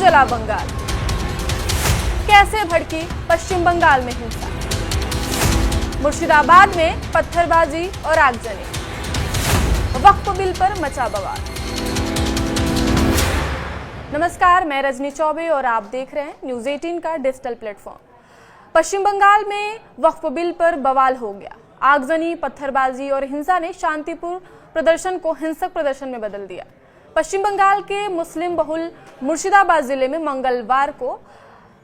जला बंगाल, कैसे भड़की पश्चिम बंगाल में हिंसा, मुर्शिदाबाद में पत्थरबाजी और आगजनी, वक्फ बिल पर मचा बवाल। नमस्कार, मैं रजनी चौबे और आप देख रहे हैं न्यूज 18 का डिजिटल प्लेटफॉर्म। पश्चिम बंगाल में वक्फ बिल पर बवाल हो गया। आगजनी, पत्थरबाजी और हिंसा ने शांतिपूर्ण प्रदर्शन को हिंसक प्रदर्शन में बदल दिया। पश्चिम बंगाल के मुस्लिम बहुल मुर्शिदाबाद जिले में मंगलवार को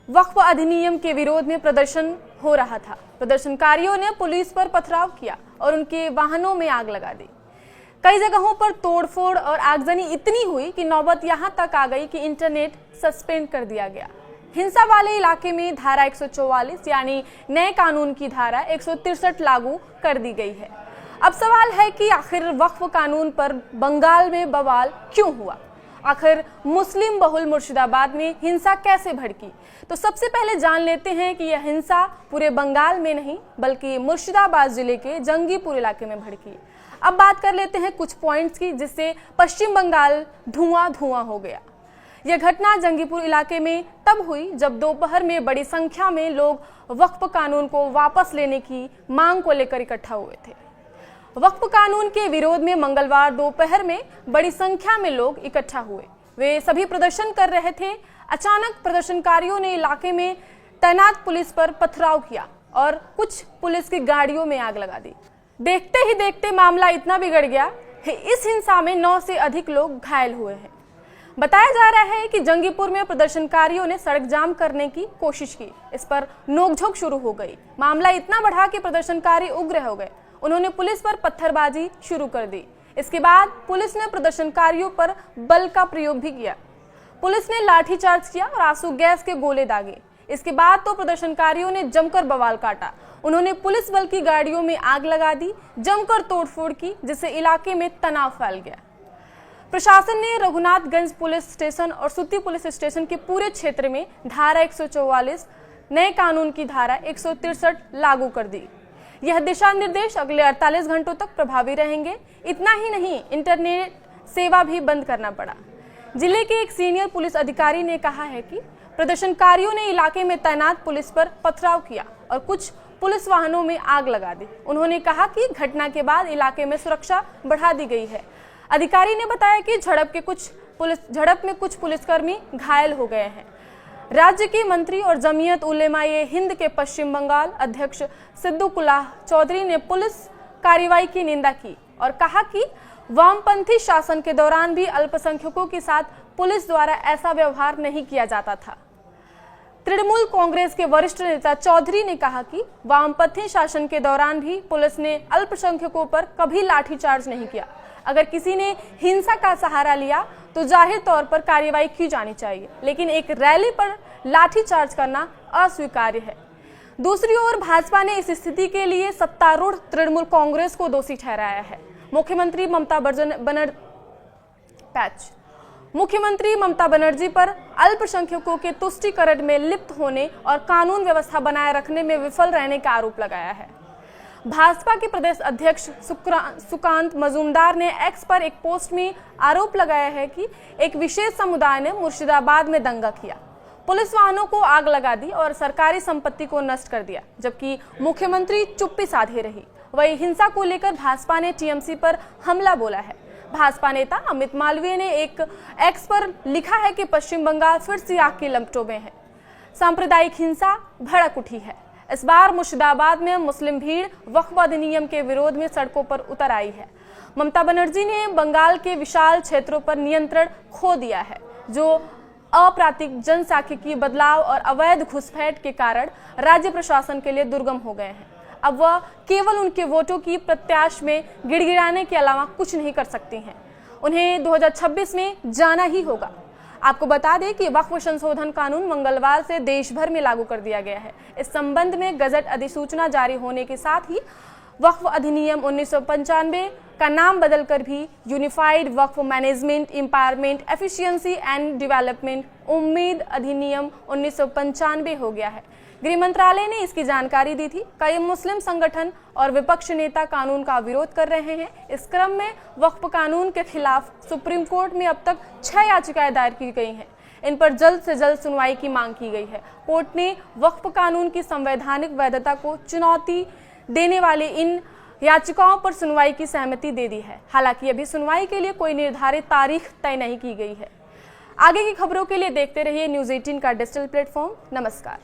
वक्फ अधिनियम के विरोध में प्रदर्शन हो रहा था। प्रदर्शनकारियों ने पुलिस पर पथराव किया और उनके वाहनों में आग लगा दी। कई जगहों पर तोड़फोड़ और आगजनी इतनी हुई कि नौबत यहां तक आ गई कि इंटरनेट सस्पेंड कर दिया गया। हिंसा वाले इलाके में धारा 144 यानी नए कानून की धारा 163 लागू कर दी गई है। अब सवाल है कि आखिर वक्फ कानून पर बंगाल में बवाल क्यों हुआ? आखिर मुस्लिम बहुल मुर्शिदाबाद में हिंसा कैसे भड़की? तो सबसे पहले जान लेते हैं कि यह हिंसा पूरे बंगाल में नहीं बल्कि मुर्शिदाबाद जिले के जंगीपुर इलाके में भड़की। अब बात कर लेते हैं कुछ पॉइंट्स की जिससे पश्चिम बंगाल धुआं धुआं हो गया। यह घटना जंगीपुर इलाके में तब हुई जब दोपहर में बड़ी संख्या में लोग वक्फ कानून को वापस लेने की मांग को लेकर इकट्ठा हुए थे। वक्फ कानून के विरोध में मंगलवार दोपहर में बड़ी संख्या में लोग इकट्ठा हुए। वे सभी प्रदर्शन कर रहे थे। अचानक प्रदर्शनकारियों ने इलाके में तैनात पुलिस पर पथराव किया और कुछ पुलिस की गाड़ियों में आग लगा दी। देखते ही देखते मामला इतना बिगड़ गया कि इस हिंसा में 9 से अधिक लोग घायल हुए हैं। बताया जा रहा है कि जंगीपुर में प्रदर्शनकारियों ने सड़क जाम करने की कोशिश की। इस पर नोकझोंक शुरू हो गई। मामला इतना बढ़ा कि प्रदर्शनकारी उग्र हो गए। उन्होंने पुलिस पर पत्थरबाजी शुरू कर दी। इसके बाद पुलिस ने प्रदर्शनकारियों पर बल का प्रयोग भी किया। पुलिस ने लाठीचार्ज किया और आंसू गैस के गोले दागे। इसके बाद तो प्रदर्शनकारियों ने जमकर बवाल काटा। उन्होंने पुलिस बल की गाड़ियों में आग लगा दी, जमकर तोड़फोड़ की, जिससे इलाके में तनाव फैल गया। प्रशासन ने रघुनाथगंज पुलिस स्टेशन और सुत्ती पुलिस स्टेशन के पूरे क्षेत्र में धारा 144 नए कानून की धारा 163 लागू कर दी। यह दिशा निर्देश अगले 48 घंटों तक प्रभावी रहेंगे। इतना ही नहीं, इंटरनेट सेवा भी बंद करना पड़ा। जिले के एक सीनियर पुलिस अधिकारी ने कहा है कि प्रदर्शनकारियों ने इलाके में तैनात पुलिस पर पथराव किया और कुछ पुलिस वाहनों में आग लगा दी। उन्होंने कहा कि घटना के बाद इलाके में सुरक्षा बढ़ा दी गई है। अधिकारी ने बताया कि झड़प में कुछ पुलिसकर्मी घायल हो गए हैं। राज्य के मंत्री और जमीयत उलेमाए हिंद के पश्चिम बंगाल अध्यक्ष सिद्दुकुल्लाह चौधरी ने पुलिस कार्रवाई की निंदा की और कहा कि वामपंथी शासन के दौरान भी अल्पसंख्यकों के साथ पुलिस द्वारा ऐसा व्यवहार नहीं किया जाता था। तृणमूल कांग्रेस के वरिष्ठ नेता चौधरी ने कहा कि वामपंथी शासन के दौरान भी पुलिस ने अल्पसंख्यकों पर कभी लाठीचार्ज नहीं किया। अगर किसी ने हिंसा का सहारा लिया तो जाहिर तौर पर कार्रवाई की जानी चाहिए, लेकिन एक रैली पर लाठीचार्ज करना अस्वीकार्य है। दूसरी ओर भाजपा ने इस स्थिति के लिए सत्तारूढ़ तृणमूल कांग्रेस को दोषी ठहराया है। मुख्यमंत्री ममता बनर्जी पर अल्पसंख्यकों के तुष्टीकरण में लिप्त होने और कानून व्यवस्था बनाए रखने में विफल रहने का आरोप लगाया है। भाजपा के प्रदेश अध्यक्ष सुकांत मजूमदार ने एक्स पर एक पोस्ट में आरोप लगाया है कि एक विशेष समुदाय ने मुर्शिदाबाद में दंगा किया, पुलिस वाहनों को आग लगा दी और सरकारी संपत्ति को नष्ट कर दिया, जबकि मुख्यमंत्री चुप्पी साधे रही। वही हिंसा को लेकर भाजपा ने टीएमसी पर हमला बोला है। भाजपा नेता अमित मालवीय ने एक एक्स पर लिखा है कि पश्चिम बंगाल फिर से आग की लपटों में है। सांप्रदायिक हिंसा भड़क उठी है। इस बार मुर्शिदाबाद में मुस्लिम भीड़ वक्फ अधिनियम के विरोध में सड़कों पर उतर आई है। ममता बनर्जी ने बंगाल के विशाल क्षेत्रों पर नियंत्रण खो दिया है, जो अप्राकृतिक जनसांख्यिकीय बदलाव और अवैध घुसपैठ के कारण राज्य प्रशासन के लिए दुर्गम हो गए हैं। अब वह केवल उनके वोटों की प्रत्याशा में गिड़गिड़ाने के अलावा कुछ नहीं कर सकती हैं। उन्हें 2026 में जाना ही होगा। आपको बता दें कि वक्फ संशोधन कानून मंगलवार से देश भर में लागू कर दिया गया है। इस संबंध में गजट अधिसूचना जारी होने के साथ ही वक्फ अधिनियम 1995 का नाम बदलकर भी unified Waqf management empowerment efficiency and development उम्मीद अधिनियम 1995 हो गया है। गृह मंत्रालय ने इसकी जानकारी दी थी। कई मुस्लिम संगठन और विपक्ष नेता कानून का विरोध कर रहे हैं। इस क्रम में वक्फ कानून के खिलाफ सुप्रीम कोर्ट में अब तक 6 याचिकाएं दायर की गई हैं। इन पर जल्द से जल्द सुनवाई की मांग की गई है। कोर्ट ने वक्फ कानून की संवैधानिक वैधता को चुनौती देने वाली इन याचिकाओं पर सुनवाई की सहमति दे दी है। हालांकि अभी सुनवाई के लिए कोई निर्धारित तारीख तय नहीं की गई है। आगे की खबरों के लिए देखते रहिए न्यूज़ 18 का डिजिटल प्लेटफॉर्म। नमस्कार।